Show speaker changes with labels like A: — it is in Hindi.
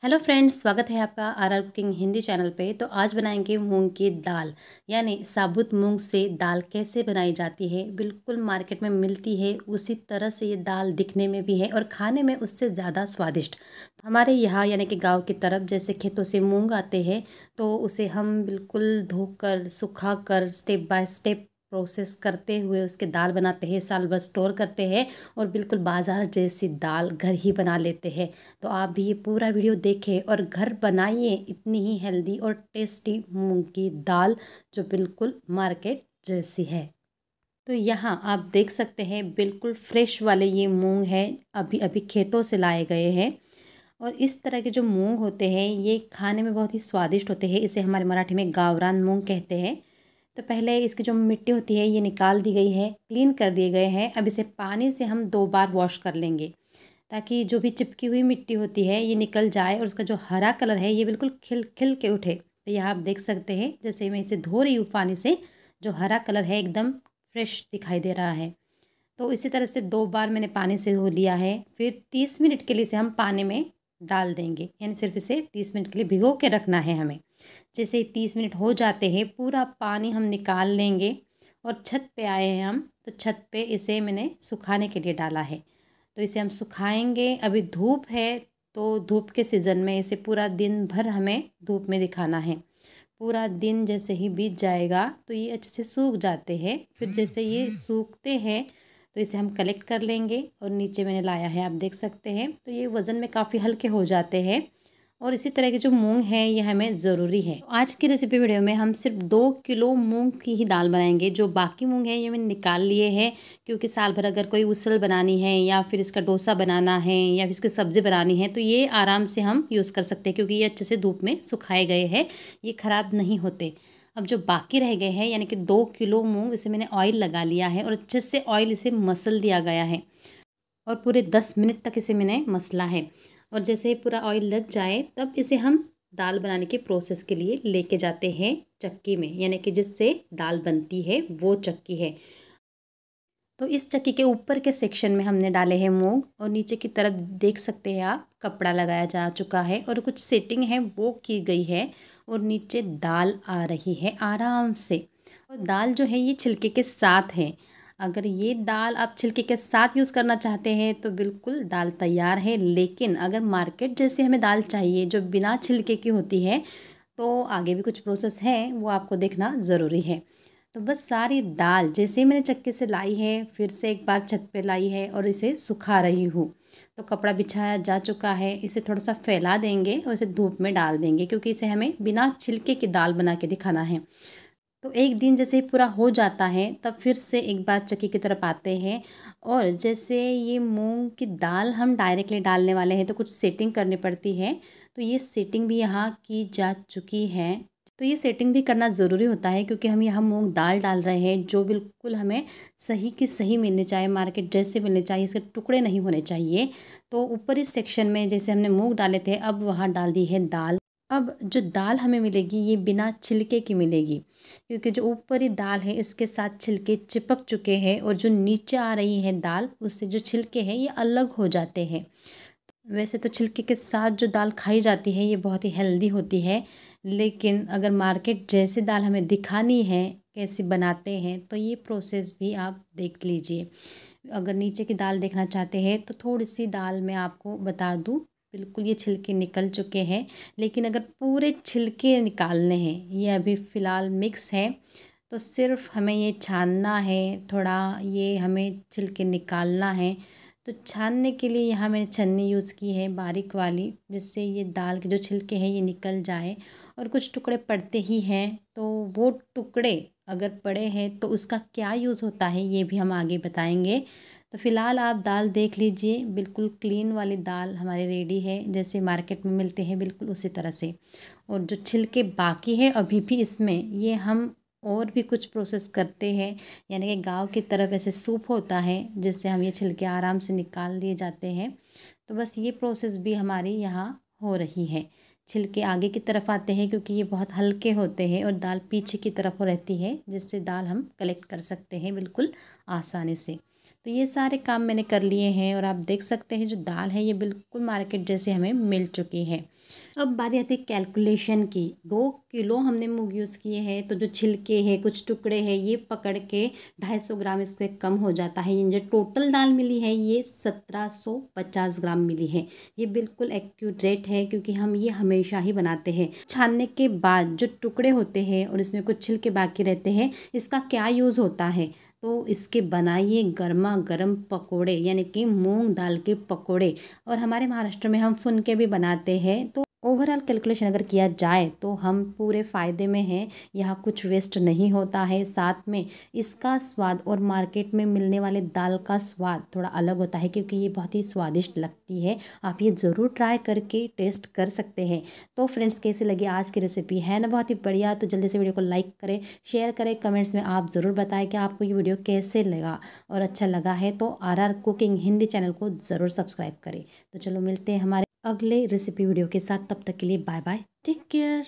A: हेलो फ्रेंड्स, स्वागत है आपका आर कुकिंग हिंदी चैनल पे। तो आज बनाएंगे मूंग की दाल, यानी साबुत मूंग से दाल कैसे बनाई जाती है। बिल्कुल मार्केट में मिलती है उसी तरह से ये दाल दिखने में भी है और खाने में उससे ज़्यादा स्वादिष्ट। हमारे यहाँ यानी कि गांव की तरफ जैसे खेतों से मूंग आते हैं तो उसे हम बिल्कुल धोकर सुखा कर स्टेप बाय स्टेप प्रोसेस करते हुए उसके दाल बनाते हैं, साल भर स्टोर करते हैं और बिल्कुल बाज़ार जैसी दाल घर ही बना लेते हैं। तो आप भी ये पूरा वीडियो देखें और घर बनाइए इतनी ही हेल्दी और टेस्टी मूंग की दाल जो बिल्कुल मार्केट जैसी है। तो यहाँ आप देख सकते हैं बिल्कुल फ्रेश वाले ये मूंग है, अभी अभी खेतों से लाए गए हैं। और इस तरह के जो मूंग होते हैं ये खाने में बहुत ही स्वादिष्ट होते हैं। इसे हमारे मराठी में गावरान मूंग कहते हैं। तो पहले इसकी जो मिट्टी होती है ये निकाल दी गई है, क्लीन कर दिए गए हैं। अब इसे पानी से हम 2 बार वॉश कर लेंगे ताकि जो भी चिपकी हुई मिट्टी होती है ये निकल जाए और उसका जो हरा कलर है ये बिल्कुल खिल खिल के उठे। तो यहाँ आप देख सकते हैं जैसे मैं इसे धो रही हूँ पानी से, जो हरा कलर है एकदम फ्रेश दिखाई दे रहा है। तो इसी तरह से 2 बार मैंने पानी से धो लिया है। फिर 30 मिनट के लिए इसे हम पानी में डाल देंगे, यानी सिर्फ इसे 30 मिनट के लिए भिगो के रखना है हमें। जैसे ही 30 मिनट हो जाते हैं पूरा पानी हम निकाल लेंगे और छत पे आए हैं हम, तो छत पे इसे मैंने सुखाने के लिए डाला है। तो इसे हम सुखाएंगे। अभी धूप है तो धूप के सीज़न में इसे पूरा दिन भर हमें धूप में दिखाना है। पूरा दिन जैसे ही बीत जाएगा तो ये अच्छे से सूख जाते हैं। फिर जैसे ये सूखते हैं तो इसे हम कलेक्ट कर लेंगे और नीचे मैंने लाया है, आप देख सकते हैं। तो ये वज़न में काफ़ी हल्के हो जाते हैं और इसी तरह के जो मूंग है ये हमें ज़रूरी है। तो आज की रेसिपी वीडियो में हम सिर्फ 2 किलो मूंग की ही दाल बनाएंगे। जो बाकी मूंग है ये मैंने निकाल लिए हैं, क्योंकि साल भर अगर कोई उसल बनानी है या फिर इसका डोसा बनाना है या फिर इसकी सब्ज़ी बनानी है तो ये आराम से हम यूज़ कर सकते हैं, क्योंकि ये अच्छे से धूप में सुखाए गए हैं, ये ख़राब नहीं होते। अब जो बाकी रह गए हैं यानी कि 2 किलो मूंग, इसे मैंने ऑयल लगा लिया है और अच्छे से ऑयल इसे मसल दिया गया है और पूरे 10 मिनट तक इसे मैंने मसला है। और जैसे ही पूरा ऑयल लग जाए तब इसे हम दाल बनाने के प्रोसेस के लिए लेके जाते हैं चक्की में, यानी कि जिससे दाल बनती है वो चक्की है। तो इस चक्की के ऊपर के सेक्शन में हमने डाले हैं मूंग और नीचे की तरफ देख सकते हैं आप कपड़ा लगाया जा चुका है और कुछ सेटिंग है वो की गई है और नीचे दाल आ रही है आराम से। और दाल जो है ये छिलके के साथ है। अगर ये दाल आप छिलके के साथ यूज़ करना चाहते हैं तो बिल्कुल दाल तैयार है, लेकिन अगर मार्केट जैसे हमें दाल चाहिए जो बिना छिलके की होती है तो आगे भी कुछ प्रोसेस है वो आपको देखना ज़रूरी है। तो बस सारी दाल जैसे ही मैंने चक्की से लाई है फिर से एक बार छत पे लाई है और इसे सुखा रही हूँ। तो कपड़ा बिछाया जा चुका है, इसे थोड़ा सा फैला देंगे और इसे धूप में डाल देंगे, क्योंकि इसे हमें बिना छिलके की दाल बना के दिखाना है। तो एक दिन जैसे ही पूरा हो जाता है तब फिर से एक बार चक्की की तरफ आते हैं और जैसे ये मूंग की दाल हम डायरेक्टली डालने वाले हैं तो कुछ सेटिंग करनी पड़ती है। तो ये सेटिंग भी यहाँ की जा चुकी है। तो ये सेटिंग भी करना ज़रूरी होता है, क्योंकि हम यहाँ मूंग दाल डाल रहे हैं जो बिल्कुल हमें सही की सही मिलनी चाहिए, मार्केट जैसे मिलने चाहिए, इसके टुकड़े नहीं होने चाहिए। तो ऊपर इस सेक्शन में जैसे हमने मूंग डाले थे अब वहाँ डाल दी है दाल। अब जो दाल हमें मिलेगी ये बिना छिलके की मिलेगी, क्योंकि जो ऊपरी दाल है इसके साथ छिलके चिपक चुके हैं और जो नीचे आ रही है दाल उससे जो छिलके हैं ये अलग हो जाते हैं। वैसे तो छिलके के साथ जो दाल खाई जाती है ये बहुत ही हेल्दी होती है, लेकिन अगर मार्केट जैसी दाल हमें दिखानी है कैसे बनाते हैं तो ये प्रोसेस भी आप देख लीजिए। अगर नीचे की दाल देखना चाहते हैं तो थोड़ी सी दाल मैं आपको बता दूँ, बिल्कुल ये छिलके निकल चुके हैं। लेकिन अगर पूरे छिलके निकालने हैं, ये अभी फ़िलहाल मिक्स है, तो सिर्फ हमें ये छानना है, थोड़ा ये हमें छिलके निकालना है। तो छानने के लिए यहाँ मैंने छन्नी यूज़ की है बारीक वाली, जिससे ये दाल के जो छिलके हैं ये निकल जाए। और कुछ टुकड़े पड़ते ही हैं तो वो टुकड़े अगर पड़े हैं तो उसका क्या यूज़ होता है ये भी हम आगे बताएंगे। तो फ़िलहाल आप दाल देख लीजिए, बिल्कुल क्लीन वाली दाल हमारी रेडी है जैसे मार्केट में मिलते हैं बिल्कुल उसी तरह से। और जो छिलके बाकी है अभी भी इसमें, ये हम और भी कुछ प्रोसेस करते हैं, यानी कि गांव की तरफ ऐसे सूप होता है जिससे हम ये छिलके आराम से निकाल दिए जाते हैं। तो बस ये प्रोसेस भी हमारी यहाँ हो रही है। छिलके आगे की तरफ आते हैं क्योंकि ये बहुत हल्के होते हैं और दाल पीछे की तरफ रहती है, जिससे दाल हम कलेक्ट कर सकते हैं बिल्कुल आसानी से। तो ये सारे काम मैंने कर लिए हैं और आप देख सकते हैं जो दाल है ये बिल्कुल मार्केट जैसे हमें मिल चुकी है। अब बारी आती है कैलकुलेशन की। 2 किलो हमने मूंग यूज़ किए हैं, तो जो छिलके हैं कुछ टुकड़े हैं ये पकड़ के 250 ग्राम इससे कम हो जाता है। ये जो टोटल दाल मिली है ये 1750 ग्राम मिली है। ये बिल्कुल एक्यूरेट है क्योंकि हम ये हमेशा ही बनाते हैं। छानने के बाद जो टुकड़े होते हैं और इसमें कुछ छिलके बाकी रहते हैं, इसका क्या यूज़ होता है, तो इसके बनाइए गर्मा गर्म पकोड़े यानी कि मूंग दाल के पकोड़े। और हमारे महाराष्ट्र में हम फुनके भी बनाते हैं। तो ओवरऑल कैलकुलेशन अगर किया जाए तो हम पूरे फ़ायदे में हैं। यहाँ कुछ वेस्ट नहीं होता है, साथ में इसका स्वाद और मार्केट में मिलने वाले दाल का स्वाद थोड़ा अलग होता है क्योंकि ये बहुत ही स्वादिष्ट लगती है। आप ये ज़रूर ट्राई करके टेस्ट कर सकते हैं। तो फ्रेंड्स, कैसी लगी आज की रेसिपी, है ना बहुत ही बढ़िया। तो जल्दी से वीडियो को लाइक करें, शेयर करें, कमेंट्स में आप ज़रूर बताएं कि आपको ये वीडियो कैसे लगा। और अच्छा लगा है तो RR कुकिंग हिंदी चैनल को ज़रूर सब्सक्राइब करें। तो चलो मिलते हैं हमारे अगले रेसिपी वीडियो के साथ। तब तक के लिए बाय बाय, टेक केयर।